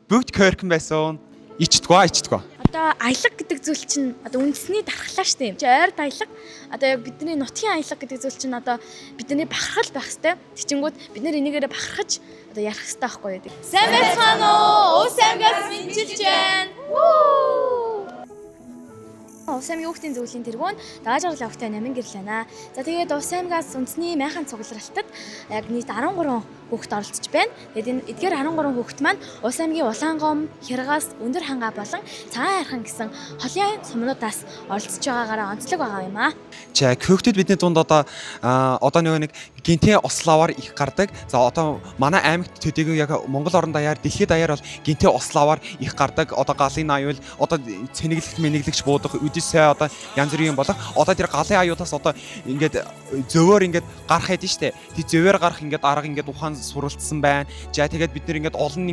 бүгд койрхон байсан. Ичдэггүй. Одоо аялга гэдэг зүйл чинь одоо үндэсний дархлаа шүү дээ. Ойр аялга одоо яг бидний нутгийн аялга гэдэг зүйл чинь одоо бидний бахархал байх хэвээр. Тэгчингүүд бид нэр энийгээрээ бахархаж одоо ярих хэвээр байхгүй юу. Сайн байцгаана уу? Ус аймгаас мэдчилж байна. Ус аймгийн хүүхдийн зөвлөлийн тэргүүнд дааж гаргалаа хүүхдээ 8 гэрэл байна. За тэгээд Ус аймгаас үндэсний майхан цугларалтад яг нийт 13 хүүхэд оролцож байна. Тэгээд энэ эдгээр 13 хүүхэд маань Ус аймгийн Улаангом, Хяргаас, Өндөр хангаа болон Цагаан Ярхан гэсэн холын сумнуудаас оролцож байгаагаараа онцлог байгаа юм аа. За хүүхдүүд бидний дунд одоо нөгөө нэг гинтээ ославаар их гардаг. За одоо манай аймагт төдийгүй яг Монгол орон даяар, дэлхийд даяар бол гинтээ ославаар их гардаг. Одоо галын аюул, одоо цэнэглэгт мэнэглэгч буудах, үдисээ одоо янз бүрийн юм болох. Одоо тэр галын аюутаас одоо ингээд зөвөөр ингээд гарах хэдэж штэ. Тэр зөвөөр гарах ингээд арга ингээд ухаан суралцсан байна. За тэгээд бид нэр ингээд олон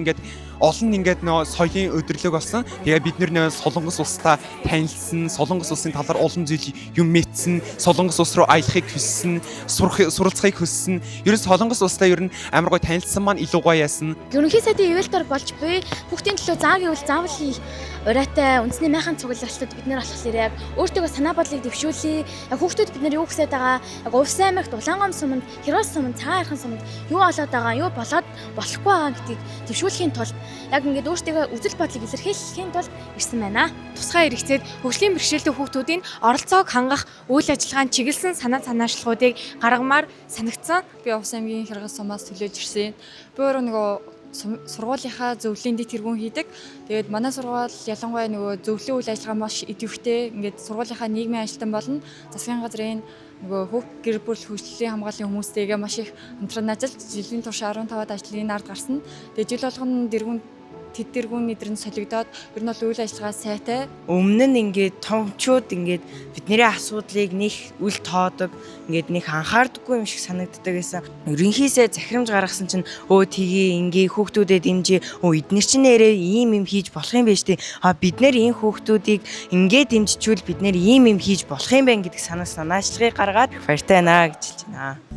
ингээд нөө соёлын өдрлөг болсон. Тэгээд бид нэр Солонгос улстай танилцсан, Солонгос улсын талаар олон зүйл юм мэдсэн, Солонгос улс руу аялахыг хүссэн, суралцахыг хүссэн. Ер нь Солонгос улстай ер нь амар гоё танилцсан маань илүү гоё яасан. Ерөнхий сайдын ивэлтор болж буй хүүхдийн төлөө заа гэвэл заавал урайтай үндэсний майхан цугларалтад бид нэр болохоор яг өөртөө санаа бодлыг дэвшүүлье. Яг хүүхдүүд бид нар юу хүсэж байгаа, яг Ус аймагт Улаангом суманд, Хяргаас суманд, Цагаан Ярхан суманд юу болоод байгаа, юу болоод болохгүй байгаа гэдгийг дэвшүүлэхийн тулд яг ингээд өөртөө үзэл бодлыг илэрхийлэхийн тулд ирсэн байна. Тусгай хэрэгцээд хөгжлийн бэрхшээлтэй хүүхдүүдийн оролцоог хангах үйл ажиллагаанд чиглэсэн санаа санаачлагуудыг гаргамаар санагдсан. Би Ус аймгийн Хяргаас сумаас төлөөж ирсэн. Би өөрөө нөгөө сургуулийнхаа зөвлөлийн дэд тэргүүн хийдэг. Тэгээд манай сургууль ялангуяа нөгөө зөвлөлийн үйл ажиллагаа маш идэвхтэй. Ингээд сургуулийнхаа нийгмийн ажилтан болон засгийн газрын нөгөө хүүхд гэр бүл хөгжлийн хамгааллын хүмүүстэйгээ маш их хамтран ажиллаж жилийн турш 15-аад ажлын ард гарсан. Тэгээд жил болгоно тэд тэргүүн нэдрэн солигдоод ер нь бол үйл ажиллагаа сайтай. Өмнө нь ингээд томчууд ингээд бидний асуудлыг нэг үл тоодог, ингээд нэг анхаардаггүй юм шиг санагддаг байсан. Ерөнхийдөө захирамж гаргасан чинь тгий ингээ хүүхдүүдэд дэмжээ. Эднэр чинь нэрээ ийм юм хийж болох юм байж тээ. Бид нэр энэ хүүхдүүдийг ингээ дэмжчихвэл бид нэр ийм юм хийж болох юм байна гэдэг санаачлагыг гаргаад баяртай байна гэж хэлж байна.